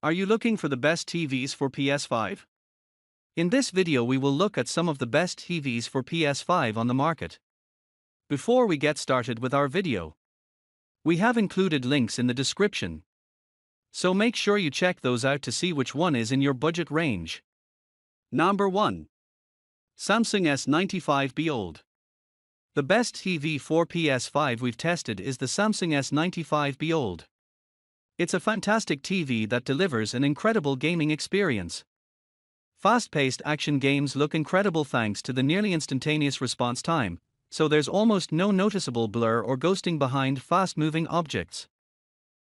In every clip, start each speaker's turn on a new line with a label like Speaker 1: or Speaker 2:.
Speaker 1: Are you looking for the best TVs for PS5? In this video we will look at some of the best TVs for PS5 on the market. Before we get started with our video, we have included links in the description, so make sure you check those out to see which one is in your budget range. Number 1. Samsung S95B OLED. The best TV for PS5 we've tested is the Samsung S95B OLED. It's a fantastic TV that delivers an incredible gaming experience. Fast-paced action games look incredible thanks to the nearly instantaneous response time, so there's almost no noticeable blur or ghosting behind fast-moving objects.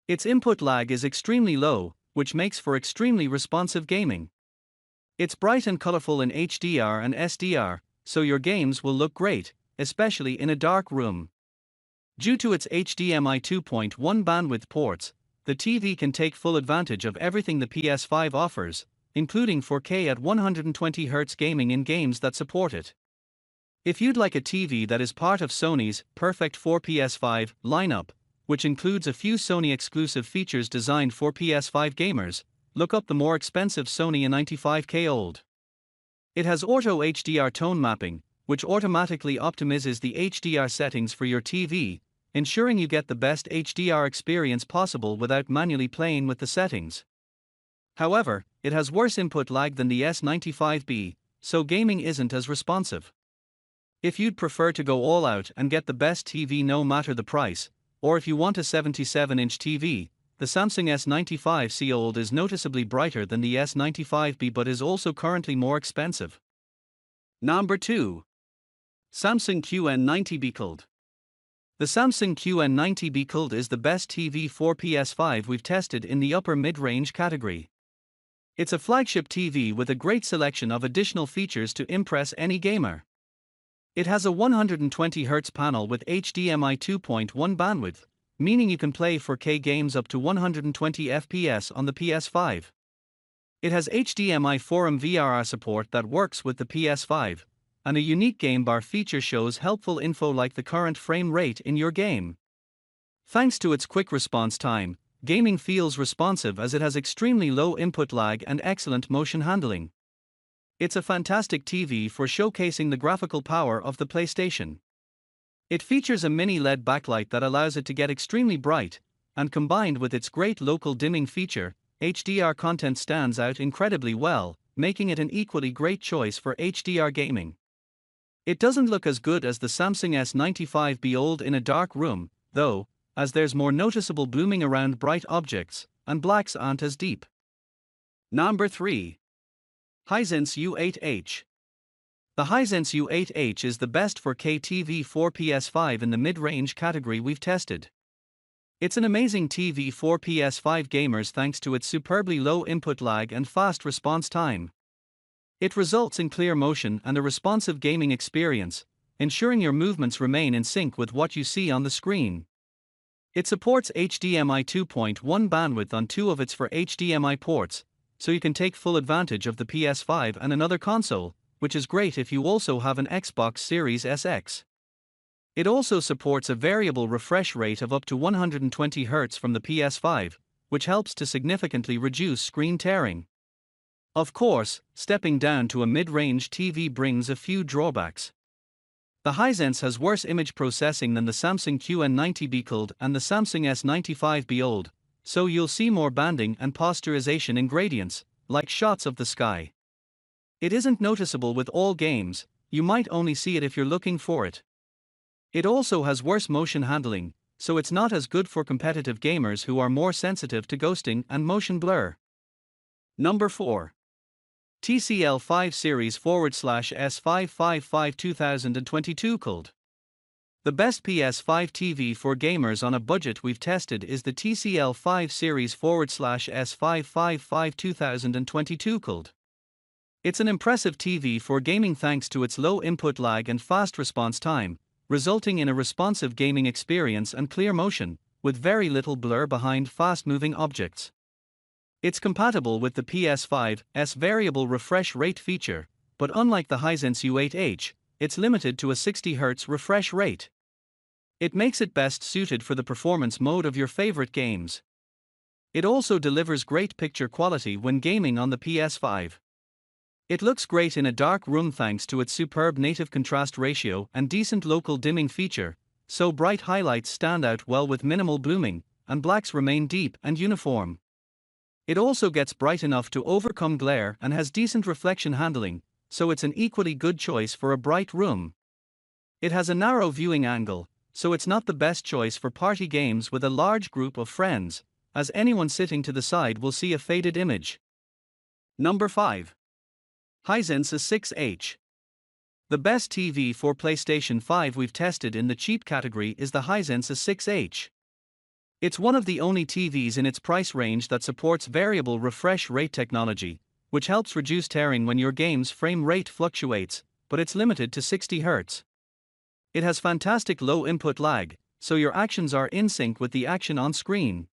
Speaker 1: Its input lag is extremely low, which makes for extremely responsive gaming. It's bright and colorful in HDR and SDR, so your games will look great, especially in a dark room. Due to its HDMI 2.1 bandwidth ports, the TV can take full advantage of everything the PS5 offers, including 4K at 120Hz gaming in games that support it. If you'd like a TV that is part of Sony's perfect for PS5 lineup, which includes a few Sony exclusive features designed for PS5 gamers, look up the more expensive Sony A95K OLED. It has Auto HDR tone mapping, which automatically optimizes the HDR settings for your TV, ensuring you get the best HDR experience possible without manually playing with the settings. However, it has worse input lag than the S95B, so gaming isn't as responsive. If you'd prefer to go all out and get the best TV no matter the price, or if you want a 77-inch TV, the Samsung S95C OLED is noticeably brighter than the S95B but is also currently more expensive. Number 2. Samsung QN90B OLED. The Samsung QN90B OLED is the best TV for PS5 we've tested in the upper mid-range category. It's a flagship TV with a great selection of additional features to impress any gamer. It has a 120Hz panel with HDMI 2.1 bandwidth, meaning you can play 4K games up to 120 FPS on the PS5. It has HDMI Forum VRR support that works with the PS5, and a unique game bar feature shows helpful info like the current frame rate in your game. Thanks to its quick response time, gaming feels responsive as it has extremely low input lag and excellent motion handling. It's a fantastic TV for showcasing the graphical power of the PlayStation. It features a mini LED backlight that allows it to get extremely bright, and combined with its great local dimming feature, HDR content stands out incredibly well, making it an equally great choice for HDR gaming. It doesn't look as good as the Samsung S95B OLED in a dark room, though, as there's more noticeable blooming around bright objects, and blacks aren't as deep. Number 3. Hisense U8H. The Hisense U8H is the best 4K TV for PS5 in the mid-range category we've tested. It's an amazing TV for PS5 gamers thanks to its superbly low input lag and fast response time. It results in clear motion and a responsive gaming experience, ensuring your movements remain in sync with what you see on the screen. It supports HDMI 2.1 bandwidth on 2 of its 4 HDMI ports, so you can take full advantage of the PS5 and another console, which is great if you also have an Xbox Series SX. It also supports a variable refresh rate of up to 120Hz from the PS5, which helps to significantly reduce screen tearing. Of course, stepping down to a mid-range TV brings a few drawbacks. The Hisense has worse image processing than the Samsung QN90B OLED and the Samsung S95B OLED, so you'll see more banding and posterization in gradients, like shots of the sky. It isn't noticeable with all games, you might only see it if you're looking for it. It also has worse motion handling, so it's not as good for competitive gamers who are more sensitive to ghosting and motion blur. Number 4. TCL 5 Series /S555 2022 OLED. The best PS5 TV for gamers on a budget we've tested is the TCL 5 Series /S555 2022 OLED. It's an impressive TV for gaming thanks to its low input lag and fast response time, resulting in a responsive gaming experience and clear motion, with very little blur behind fast-moving objects. It's compatible with the PS5's variable refresh rate feature, but unlike the Hisense U8H, it's limited to a 60Hz refresh rate. It makes it best suited for the performance mode of your favorite games. It also delivers great picture quality when gaming on the PS5. It looks great in a dark room thanks to its superb native contrast ratio and decent local dimming feature, so bright highlights stand out well with minimal blooming, and blacks remain deep and uniform. It also gets bright enough to overcome glare and has decent reflection handling, so it's an equally good choice for a bright room. It has a narrow viewing angle, so it's not the best choice for party games with a large group of friends, as anyone sitting to the side will see a faded image. Number 5. Hisense A6H. The best TV for PlayStation 5 we've tested in the cheap category is the Hisense A6H. It's one of the only TVs in its price range that supports variable refresh rate technology, which helps reduce tearing when your game's frame rate fluctuates, but it's limited to 60 Hz. It has fantastic low input lag, so your actions are in sync with the action on screen.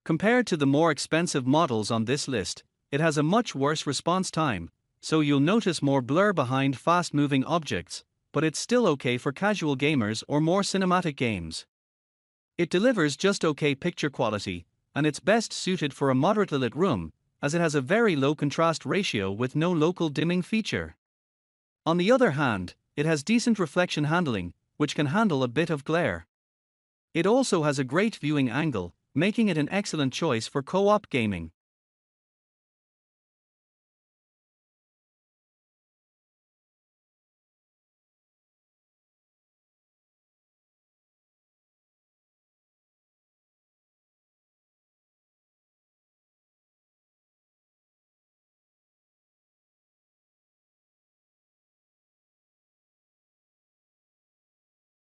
Speaker 1: Compared to the more expensive models on this list, it has a much worse response time, so you'll notice more blur behind fast-moving objects, but it's still okay for casual gamers or more cinematic games. It delivers just okay picture quality, and it's best suited for a moderately lit room, as it has a very low contrast ratio with no local dimming feature. On the other hand, it has decent reflection handling, which can handle a bit of glare. It also has a great viewing angle, making it an excellent choice for co-op gaming.